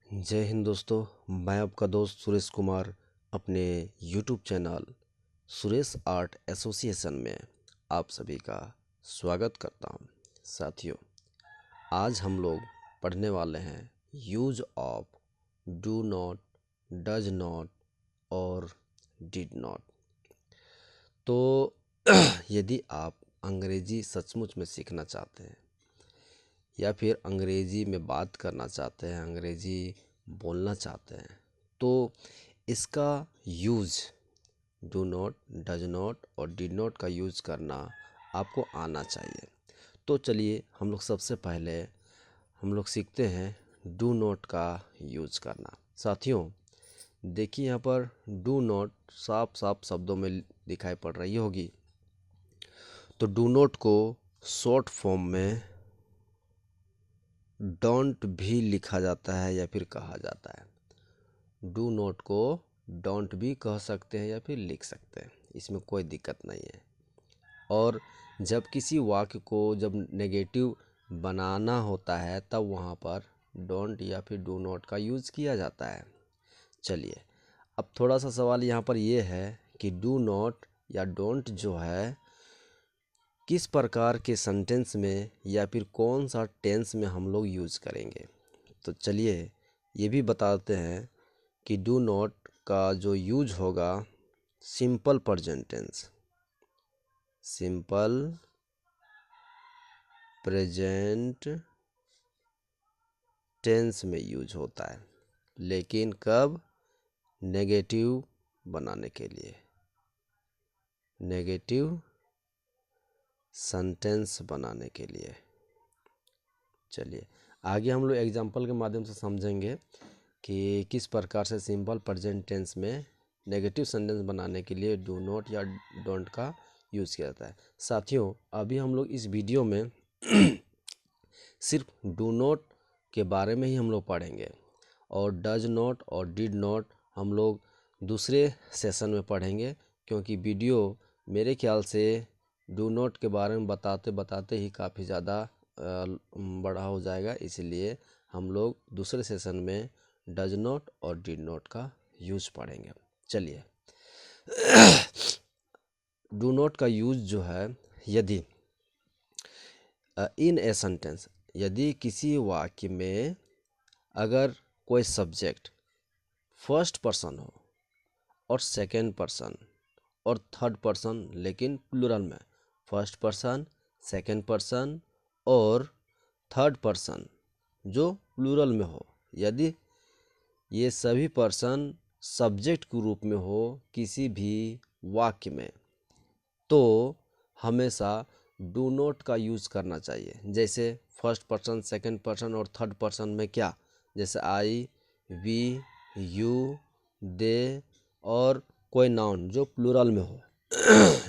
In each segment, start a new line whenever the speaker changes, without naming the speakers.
जय हिंद दोस्तों। मैं आपका दोस्त सुरेश कुमार अपने YouTube channel Suresh art association में आप सभी का स्वागत करता हूं। साथियों, आज हम लोग पढ़ने वाले हैं use of do not, does not और डिड नॉट। तो यदि आप अंग्रेजी सचमुच में सीखना चाहते हैं या फिर अंग्रेजी में बात करना चाहते हैं, अंग्रेजी बोलना चाहते हैं, तो इसका use do not, does not और डिड नॉट का यूज़ करना आपको आना चाहिए। तो चलिए हम लोग सबसे पहले हम लोग सीखते हैं डू नॉट का यूज़ करना। साथियों, देखिए यहाँ पर डू नॉट साफ साफ शब्दों में दिखाई पड़ रही होगी। तो डू नॉट को शॉर्ट फॉर्म में डोंट भी लिखा जाता है या फिर कहा जाता है। डू नॉट को डोंट भी कह सकते हैं या फिर लिख सकते हैं, इसमें कोई दिक्कत नहीं है। और जब किसी वाक्य को जब नेगेटिव बनाना होता है तब वहाँ पर डोंट या फिर डू नॉट का यूज़ किया जाता है। चलिए, अब थोड़ा सा सवाल यहाँ पर ये है कि डू नॉट या डोंट जो है किस प्रकार के सेंटेंस में या फिर कौन सा टेंस में हम लोग यूज़ करेंगे। तो चलिए ये भी बताते हैं कि डू नॉट का जो यूज होगा simple present tense, simple present tense में यूज होता है, लेकिन कब? नेगेटिव बनाने के लिए, नेगेटिव सेंटेंस बनाने के लिए। चलिए आगे हम लोग एग्जांपल के माध्यम से समझेंगे कि किस प्रकार से सिंपल प्रेजेंट टेंस में नेगेटिव सेंटेंस बनाने के लिए डू नॉट या डोंट का यूज़ किया जाता है। साथियों, अभी हम लोग इस वीडियो में सिर्फ डू नॉट के बारे में ही हम लोग पढ़ेंगे और डज नॉट और डिड नॉट हम लोग दूसरे सेशन में पढ़ेंगे, क्योंकि वीडियो मेरे ख्याल से डू नॉट के बारे में बताते बताते ही काफ़ी ज़्यादा बड़ा हो जाएगा। इसलिए हम लोग दूसरे सेशन में डज नॉट और डिड नॉट का यूज़ पढ़ेंगे। चलिए, डू नॉट का यूज़ जो है, यदि इन ए सेंटेंस, यदि किसी वाक्य में अगर कोई सब्जेक्ट फर्स्ट पर्सन हो और सेकंड पर्सन और थर्ड पर्सन, लेकिन प्लूरल में फर्स्ट पर्सन, सेकंड पर्सन और थर्ड पर्सन जो प्लूरल में हो, यदि ये सभी पर्सन सब्जेक्ट के रूप में हो किसी भी वाक्य में, तो हमेशा डू नॉट का यूज़ करना चाहिए। जैसे फर्स्ट पर्सन, सेकंड पर्सन और थर्ड पर्सन में क्या, जैसे आई, वी, यू, दे और कोई नाउन जो प्लूरल में हो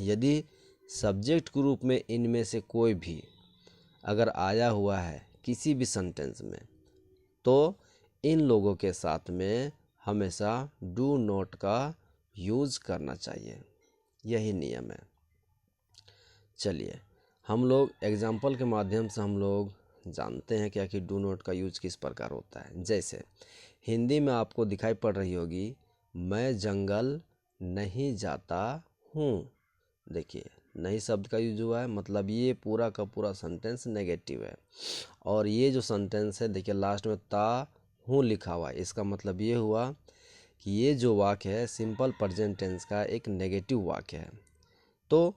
यदि सब्जेक्ट के रूप में इनमें से कोई भी अगर आया हुआ है किसी भी सेंटेंस में, तो इन लोगों के साथ में हमेशा डू नॉट का यूज़ करना चाहिए, यही नियम है। चलिए हम लोग एग्जाम्पल के माध्यम से हम लोग जानते हैं क्या कि डू नॉट का यूज़ किस प्रकार होता है। जैसे हिंदी में आपको दिखाई पड़ रही होगी, मैं जंगल नहीं जाता हूँ। देखिए नहीं शब्द का यूज हुआ है, मतलब ये पूरा का पूरा सेंटेंस नेगेटिव है। और ये जो सेंटेंस है, देखिए लास्ट में ता हूँ लिखा हुआ है, इसका मतलब ये हुआ कि ये जो वाक्य है सिंपल प्रेजेंट टेंस का एक नेगेटिव वाक्य है। तो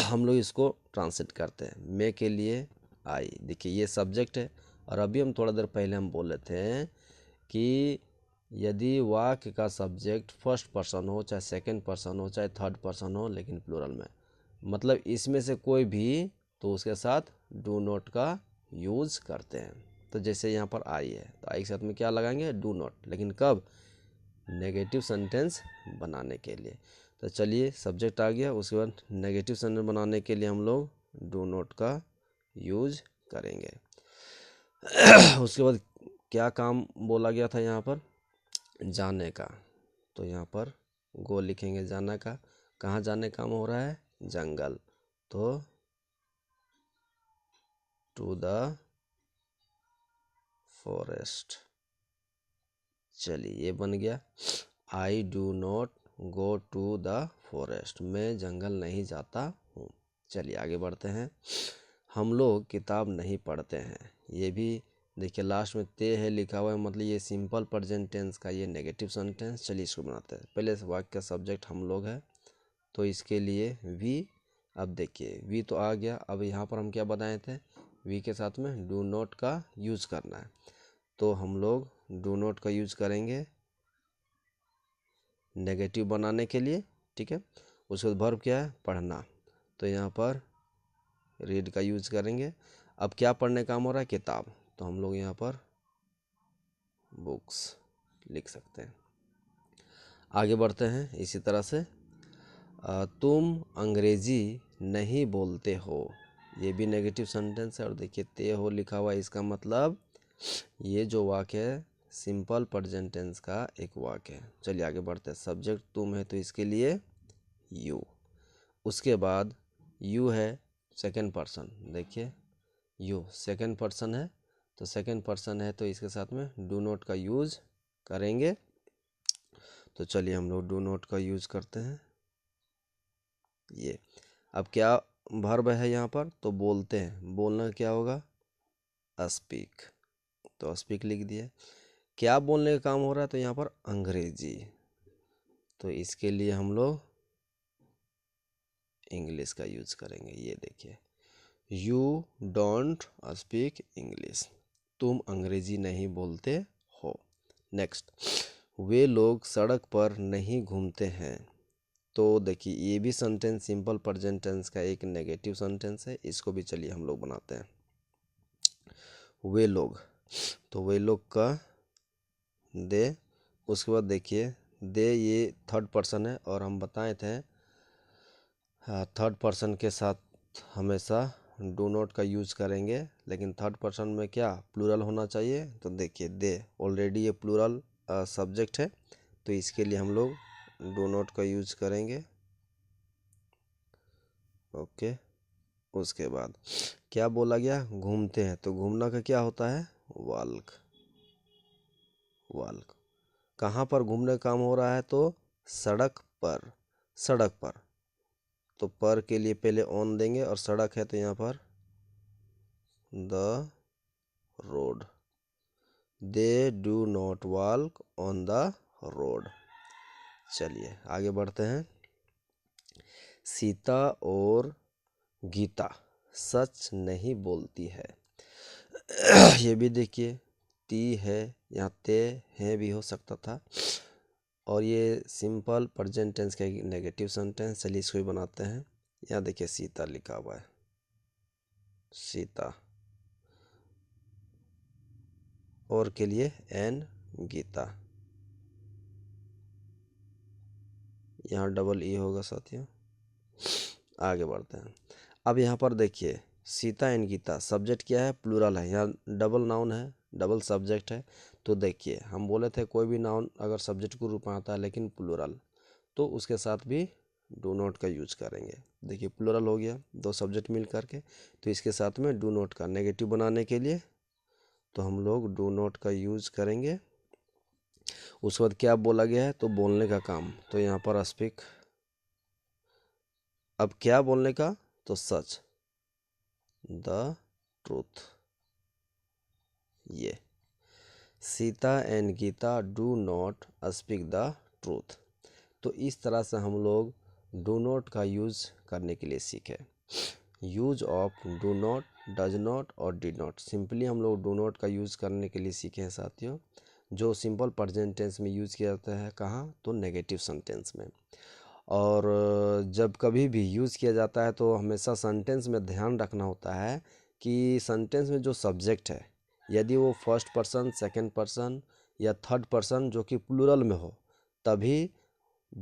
हम लोग इसको ट्रांसलेट करते हैं, मैं के लिए आई। देखिए ये सब्जेक्ट है, और अभी हम थोड़ा देर पहले हम बोले थे कि यदि वाक्य का सब्जेक्ट फर्स्ट पर्सन हो, चाहे सेकंड पर्सन हो, चाहे थर्ड पर्सन हो, लेकिन प्लूरल में, मतलब इसमें से कोई भी, तो उसके साथ डू नॉट का यूज़ करते हैं। तो जैसे यहाँ पर आई है, तो आई के साथ में क्या लगाएंगे? डू नॉट, लेकिन कब? नेगेटिव सेंटेंस बनाने के लिए। तो चलिए सब्जेक्ट आ गया, उसके बाद नेगेटिव सेंटेंस बनाने के लिए हम लोग डू नॉट का यूज करेंगे। उसके बाद क्या काम बोला गया था यहाँ पर? जाने का। तो यहाँ पर गो लिखेंगे, जाना का। कहाँ जाने का काम हो रहा है? जंगल। तो टू द फॉरेस्ट। चलिए ये बन गया, I do not go to the forest, मैं जंगल नहीं जाता हूँ। चलिए आगे बढ़ते हैं। हम लोग किताब नहीं पढ़ते हैं, ये भी देखिए लास्ट में ते है लिखा हुआ है, मतलब ये सिंपल प्रेजेंट टेंस का ये नेगेटिव सेंटेंस। चलिए इसको बनाते हैं। पहले वाक्य का सब्जेक्ट हम लोग है, तो इसके लिए वी। अब देखिए वी तो आ गया, अब यहाँ पर हम क्या बताए थे, वी के साथ में डू नॉट का यूज करना है, तो हम लोग डू नॉट का यूज करेंगे नेगेटिव बनाने के लिए, ठीक है। उसके बाद वर्ब क्या है, पढ़ना, तो यहाँ पर रीड का यूज करेंगे। अब क्या पढ़ने काम हो रहा है, किताब, तो हम लोग यहाँ पर बुक्स लिख सकते हैं। आगे बढ़ते हैं इसी तरह से। तुम अंग्रेजी नहीं बोलते हो, ये भी नेगेटिव सेंटेंस है। और देखिए ते हो लिखा हुआ है, इसका मतलब ये जो वाक्य है सिंपल प्रेजेंट टेंस का एक वाक्य है। चलिए आगे बढ़ते हैं। सब्जेक्ट तुम है, तो इसके लिए यू। उसके बाद यू है सेकंड पर्सन, देखिए यू सेकंड पर्सन है, तो सेकंड पर्सन है तो इसके साथ में डू नॉट का यूज करेंगे। तो चलिए हम लोग डू नॉट का यूज करते हैं ये। अब क्या वर्ब है यहाँ पर, तो बोलते हैं, बोलना क्या होगा, स्पीक, तो स्पीक लिख दिए। क्या बोलने का काम हो रहा है, तो यहाँ पर अंग्रेजी, तो इसके लिए हम लोग इंग्लिश का यूज करेंगे। ये देखिए यू डोंट स्पीक इंग्लिश, तुम अंग्रेजी नहीं बोलते हो। नेक्स्ट, वे लोग सड़क पर नहीं घूमते हैं, तो देखिए ये भी सेंटेंस सिंपल प्रेजेंट टेंस का एक नेगेटिव सेंटेंस है, इसको भी चलिए हम लोग बनाते हैं। वे लोग, तो वे लोग का दे, उसके बाद देखिए दे ये थर्ड पर्सन है, और हम बताए थे थर्ड पर्सन के साथ हमेशा डू नॉट का यूज करेंगे, लेकिन थर्ड पर्सन में क्या प्लूरल होना चाहिए। तो देखिए दे ऑलरेडी ये प्लूरल सब्जेक्ट है, तो इसके लिए हम लोग डू नॉट का यूज करेंगे। ओके, उसके बाद क्या बोला गया, घूमते हैं, तो घूमना का क्या होता है, वॉक। वॉक कहाँ पर घूमने का काम हो रहा है, तो सड़क पर। सड़क पर, तो पर के लिए पहले ऑन देंगे, और सड़क है तो यहाँ पर the road, they do not walk on the road. चलिए आगे बढ़ते हैं। सीता और गीता सच नहीं बोलती है, ये भी देखिए ती है, यहाँ ते है भी हो सकता था, और ये सिंपल प्रेजेंट टेंस का एक नेगेटिव सेंटेंस। चलिए इसको भी बनाते हैं। यहाँ देखिए सीता लिखा हुआ है, सीता, और के लिए एन गीता, यहाँ डबल ई होगा साथियों। आगे बढ़ते हैं। अब यहाँ पर देखिए सीता एंड गीता, सब्जेक्ट क्या है, प्लूरल है, यहाँ डबल नाउन है, डबल सब्जेक्ट है। तो देखिए हम बोले थे कोई भी नाउन अगर सब्जेक्ट के रूप में आता है लेकिन प्लूरल, तो उसके साथ भी डू नॉट का यूज करेंगे। देखिए प्लूरल हो गया, दो सब्जेक्ट मिल करके, तो इसके साथ में डू नॉट का नेगेटिव बनाने के लिए तो हम लोग डू नॉट का यूज करेंगे। उसके बाद क्या बोला गया है, तो बोलने का काम, तो यहाँ पर स्पीक। अब क्या बोलने का, तो सच, द ट्रूथ। ये Sita and Gita do not speak the truth, तो इस तरह से हम लोग डू नॉट का यूज करने के लिए सीखे। Use of do not, does not और डिड नॉट, सिंपली हम लोग डू नॉट का यूज करने के लिए सीखे हैं साथियों, जो सिंपल प्रेजेंट टेंस में यूज किया जाता है, कहाँ, तो नेगेटिव सेंटेंस में। और जब कभी भी यूज़ किया जाता है तो हमेशा सेंटेंस में ध्यान रखना होता है कि सेंटेंस में जो सब्जेक्ट है, यदि वो फर्स्ट पर्सन, सेकंड पर्सन या थर्ड पर्सन जो कि प्लूरल में हो, तभी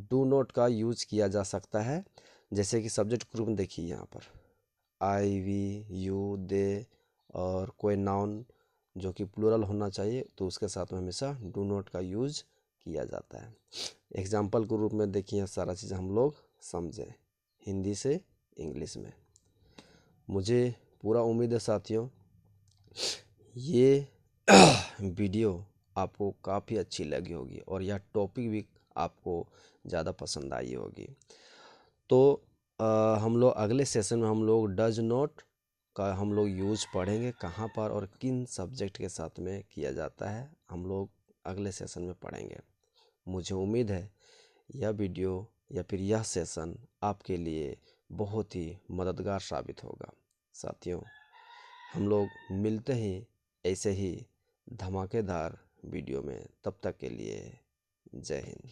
डू नॉट का यूज किया जा सकता है। जैसे कि सब्जेक्ट ग्रुप में देखिए यहाँ पर आई, वी, यू, दे, और कोई नाउन जो कि प्लूरल होना चाहिए, तो उसके साथ में हमेशा डू नॉट का यूज किया जाता है। एग्जाम्पल के रूप में देखिए सारा चीज़ हम लोग समझें हिंदी से इंग्लिश में। मुझे पूरा उम्मीद है साथियों ये वीडियो आपको काफ़ी अच्छी लगी होगी और यह टॉपिक भी आपको ज़्यादा पसंद आई होगी। तो हम लोग अगले सेशन में हम लोग डज नॉट का हम लोग यूज पढ़ेंगे, कहाँ पर और किन सब्जेक्ट के साथ में किया जाता है, हम लोग अगले सेशन में पढ़ेंगे। मुझे उम्मीद है यह वीडियो या फिर यह सेशन आपके लिए बहुत ही मददगार साबित होगा। साथियों, हम लोग मिलते ही ऐसे ही धमाकेदार वीडियो में, तब तक के लिए जय हिंद।